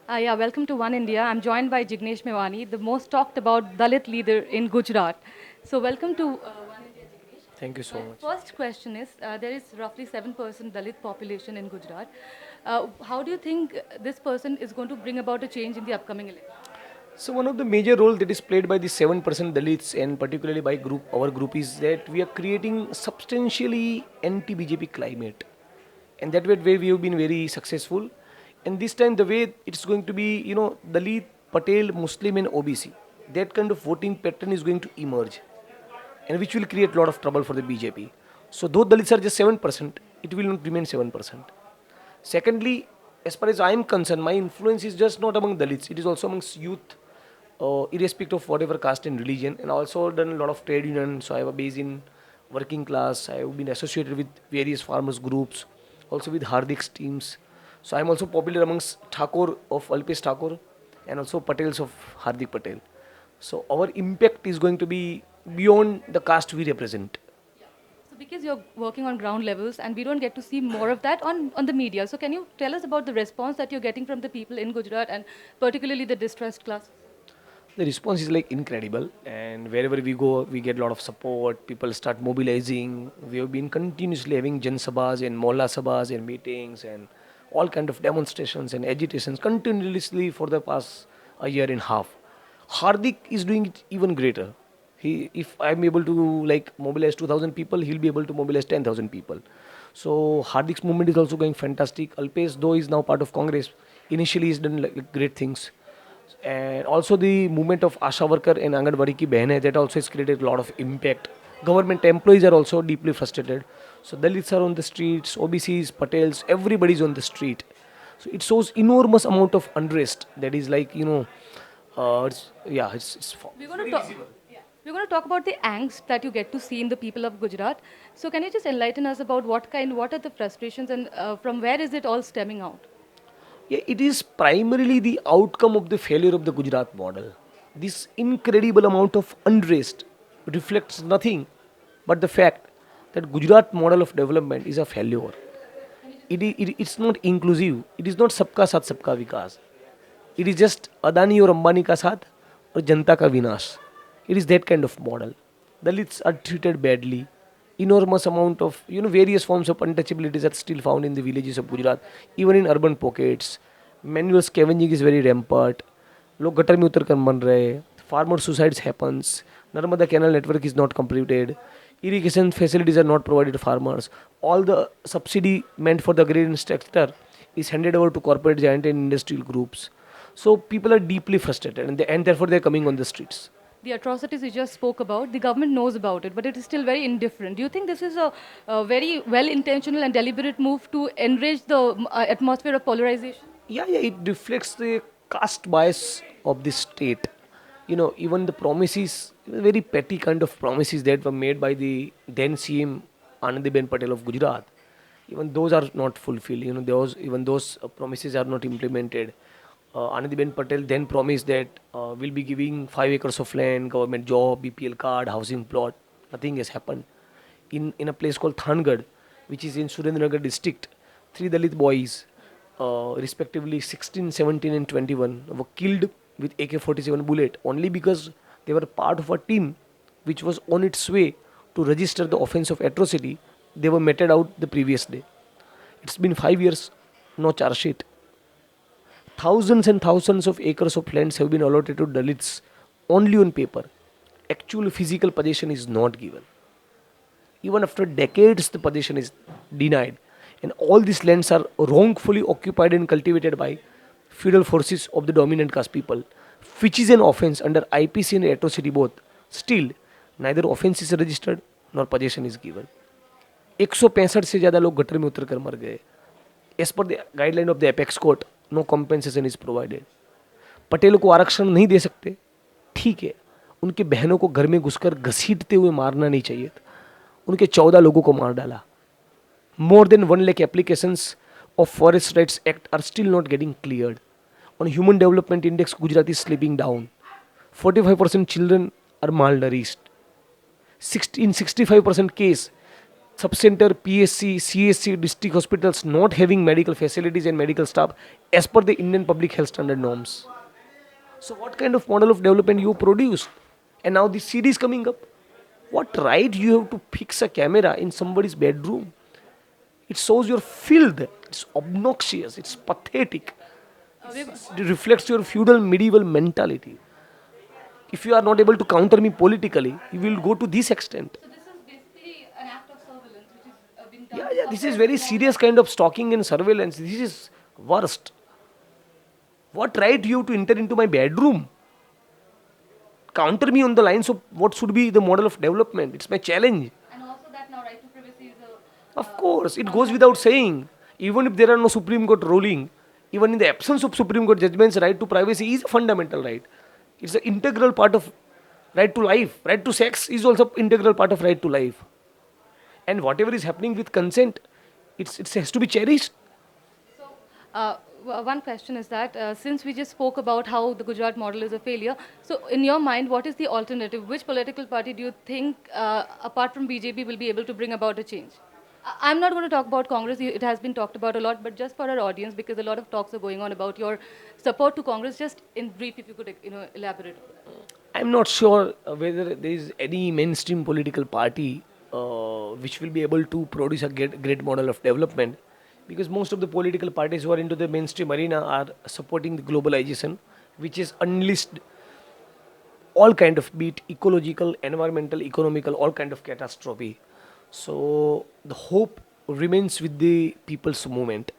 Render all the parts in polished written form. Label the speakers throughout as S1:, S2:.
S1: Yeah, welcome to One India. I'm joined by Jignesh Mevani, the most talked about Dalit leader in Gujarat. So, welcome to One India, Jignesh.
S2: Thank you so
S1: My
S2: much.
S1: first question is there is roughly 7% Dalit population in Gujarat. How do you think this person is going to bring about a change in the upcoming election?
S2: So one of the major role that is played by the 7% Dalits and particularly by our group is that we are creating substantially anti-BJP climate, and that way we have been very successful. And this time the way it's going to be, Dalit, Patel, Muslim, and OBC, that kind of voting pattern is going to emerge, and which will create a lot of trouble for the BJP. So though Dalits are just 7%, it will not remain 7%. Secondly, as far as I am concerned, my influence is just not among Dalits, it is also amongst youth, irrespective of whatever caste and religion. And also done a lot of trade union, so I have a base in working class. I have been associated with various farmers groups, also with Hardik's teams. So I am also popular amongst Thakur of Alpesh Thakur and also Patels of Hardik Patel. So our impact is going to be beyond the caste we represent.
S1: So, because you're working on ground levels and we don't get to see more of that on the media, so can you tell us about the response that you're getting from the people in Gujarat and particularly the distressed class?
S2: The response is like incredible, and wherever we go we get a lot of support. People start mobilizing. We have been continuously having jan sabhas and molla sabhas and meetings and all kind of demonstrations and agitations continuously for the past a year and a half. Hardik is doing it even greater. If I'm able to like mobilize 2,000 people, he'll be able to mobilize 10,000 people. So Hardik's movement is also going fantastic. Alpesh, though, is now part of Congress. Initially he's done like great things. And also the movement of Asha worker and Anganwadi ki behne, that also has created a lot of impact. Government employees are also deeply frustrated. So Dalits are on the streets, OBCs, Patels, everybody is on the street. So it shows enormous amount of unrest. That is like,
S1: We're going to talk. We're going to talk about the angst that you get to see in the people of Gujarat. So, can you just enlighten us about what are the frustrations, and from where is it all stemming out?
S2: Yeah, it is primarily the outcome of the failure of the Gujarat model. This incredible amount of unrest reflects nothing but the fact that Gujarat model of development is a failure. It's not inclusive. It is not सबका साथ सबका विकास. It is just Adani or Ambani का साथ और जनता का विनाश. It is that kind of model. Dalits are treated badly. Enormous amount of various forms of untouchabilities are still found in the villages of Gujarat, even in urban pockets. Manual scavenging is very rampant. लोग gutter में उतर कर मर रहे. Farmer suicides happens. Narmada canal network is not completed. Irrigation facilities are not provided to farmers. All the subsidy meant for the agrarian sector is handed over to corporate giant and industrial groups. So people are deeply frustrated, and therefore they are coming on the streets.
S1: The atrocities you just spoke about, the government knows about it, but it is still very indifferent. Do you think this is a very well intentional and deliberate move to enrich the atmosphere of polarization?
S2: Yeah, it reflects the caste bias of the state. Even the promises, very petty kind of promises that were made by the then CM Anandiben Patel of Gujarat, even those are not fulfilled. Those promises are not implemented. Anandiben Patel then promised that we'll be giving 5 acres of land, government job, BPL card, housing plot. Nothing has happened. In a place called Thangad, which is in Surendranagar district, three Dalit boys, respectively 16, 17, and 21, were killed with AK-47 bullet only because they were part of a team which was on its way to register the offense of atrocity. They were meted out the previous day. It's been 5 years, no charge sheet. Thousands and thousands of acres of lands have been allotted to Dalits only on paper. Actual physical possession is not given. Even after decades, the possession is denied. And all these lands are wrongfully occupied and cultivated by feudal forces of the dominant caste people, which is an offense under IPC and atrocity both. Still, neither offense is registered nor possession is given. 165 से ज़्यादा लोग gutter में उतर कर मर गए. As per the guideline of the apex court, no compensation is provided. पटेलों को आरक्षण नहीं दे सकते, ठीक है. उनके बहनों को घर में घुसकर घसीटते हुए मारना नहीं चाहिए था. उनके 14 लोगों को मार डाला. More than 1 lakh applications of Forest Rights Act are still not getting cleared. On Human Development Index, Gujarat is slipping down. 45% children are malnourished. In 65% case, Subcenter, PSC, CSC, district hospitals not having medical facilities and medical staff as per the Indian public health standard norms. So what kind of model of development you produce? And now the CD is coming up. What right you have to fix a camera in somebody's bedroom? It shows your filth. It's obnoxious. It's pathetic. It reflects your feudal medieval mentality. If you are not able to counter me politically, you will go to this extent.
S1: So this is basically an act of surveillance which is being done
S2: Yeah,
S1: to
S2: yeah, this is
S1: suppress
S2: very
S1: democracy.
S2: serious kind of stalking and surveillance. This is worst. What right you have to enter into my bedroom? Counter me on the lines of what should be the model of development. It's my challenge.
S1: And also that now right to privacy is a
S2: Of course, it goes
S1: fundamental.
S2: without saying. Even if there are no Supreme Court ruling, even in the absence of Supreme Court judgments, right to privacy is a fundamental right. It's an integral part of right to life. Right to sex is also integral part of right to life. And whatever is happening with consent, it has to be cherished.
S1: So, one question is that since we just spoke about how the Gujarat model is a failure, so in your mind, what is the alternative? Which political party do you think, apart from BJP, will be able to bring about a change? I'm not going to talk about Congress. It has been talked about a lot, but just for our audience, because a lot of talks are going on about your support to Congress. Just in brief, if you could, elaborate.
S2: I'm not sure whether there is any mainstream political party which will be able to produce a great model of development, because most of the political parties who are into the mainstream arena are supporting the globalization, which is unleashed all kind of, be it ecological, environmental, economical, all kind of catastrophe. So the hope remains with the people's movement,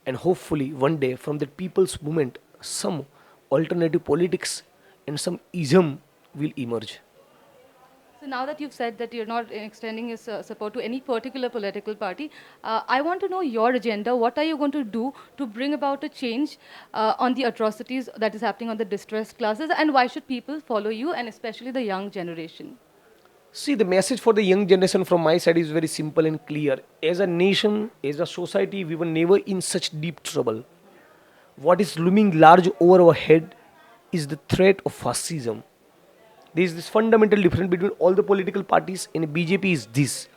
S2: and hopefully one day from the people's movement some alternative politics and some ism will emerge.
S1: So now that you've said that you're not extending your support to any particular political party, I want to know your agenda. What are you going to do to bring about a change on the atrocities that is happening on the distressed classes, and why should people follow you, and especially the young generation?
S2: See, the message for the young generation from my side is very simple and clear. As a nation, as a society, we were never in such deep trouble. What is looming large over our head is the threat of fascism. There is this fundamental difference between all the political parties and BJP is this.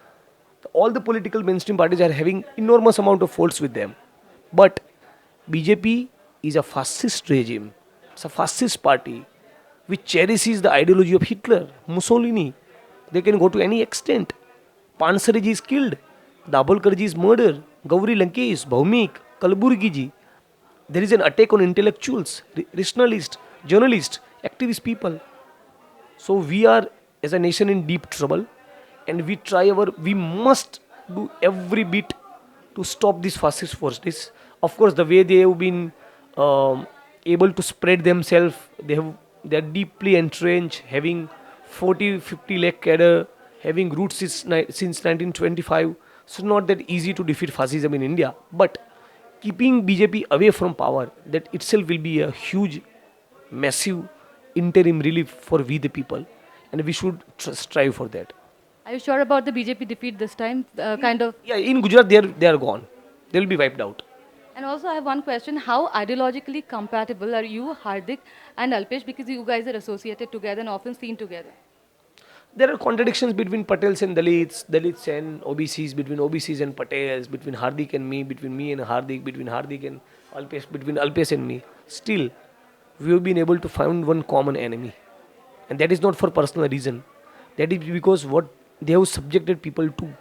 S2: All the political mainstream parties are having enormous amount of faults with them. But BJP is a fascist regime. It's a fascist party which cherishes the ideology of Hitler, Mussolini. They can go to any extent. Pansariji is killed. Dabholkarji is murdered. Gauri Lankesh, Bhaumik, Kalburgi ji. There is an attack on intellectuals, rationalists, journalists, activist people. So we are as a nation in deep trouble, and we must do every bit to stop these fascist forces. Of course, the way they have been able to spread themselves, they are deeply entrenched, having 40-50 lakh cadre, having roots since 1925. So not that easy to defeat fascism in India, but keeping BJP away from power, that itself will be a huge, massive interim relief for we the people, and we should strive for that.
S1: Are you sure about the BJP defeat this time? Kind of.
S2: Yeah, in Gujarat they are gone. They will be wiped out.
S1: And also, I have one question. How ideologically compatible are you, Hardik, and Alpesh? Because you guys are associated together and often seen together.
S2: There are contradictions between Patels and Dalits, Dalits and OBCs, between OBCs and Patels, between Hardik and me, between me and Hardik, between Hardik and Alpesh, between Alpesh and me. Still, we have been able to find one common enemy, and that is not for personal reason. That is because what they have subjected people to.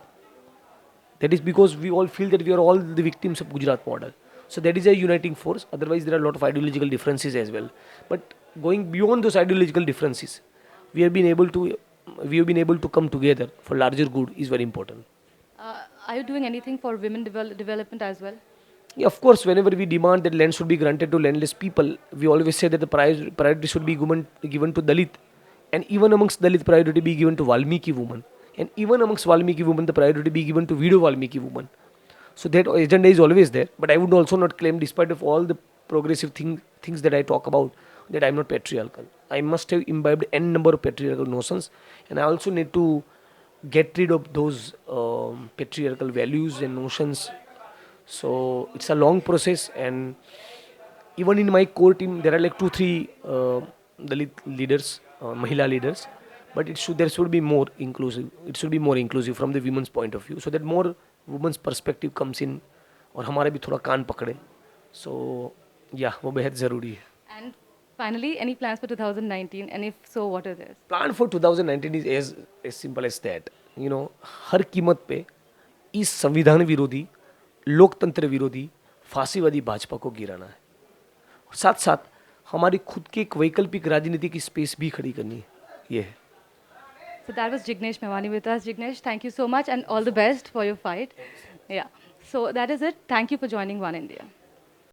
S2: That is because we all feel that we are all the victims of Gujarat model. So that is a uniting force. Otherwise, there are a lot of ideological differences as well. But going beyond those ideological differences, we have been able to come together for larger good is very important.
S1: Are you doing anything for women development as well?
S2: Yeah, of course, whenever we demand that land should be granted to landless people, we always say that the priority should be given to Dalit, and even amongst Dalit, priority be given to Valmiki woman, and even amongst Valmiki women, the priority be given to widow Valmiki woman. So that agenda is always there. But I would also not claim, despite of all the progressive things that I talk about, that I am not patriarchal. I must have imbibed n number of patriarchal notions, and I also need to get rid of those patriarchal values and notions. So it's a long process, and even in my core team, there are like 2-3 Dalit leaders, Mahila leaders. but there should be more inclusive. It should be more inclusive from the women's point of view, so that more women's perspective comes in और हमारे भी थोड़ा कान पकड़े. So yeah, वो बेहद ज़रूरी है.
S1: And finally, any plans for 2019? And if so, what are theirs?
S2: Plan for 2019 is as simple as that. You know, हर कीमत पे इस संविधान विरोधी, लोकतंत्र विरोधी, फांसीवादी भाजपा को गिराना है. और साथ साथ हमारी खुद की एक वैकल्पिक राजनीति की स्पेस भी खड़ी करनी है. ये है.
S1: So that was Jignesh Mevani with us. Jignesh, thank you so much and all the best for your fight. Yeah. So that is it. Thank you for joining One India.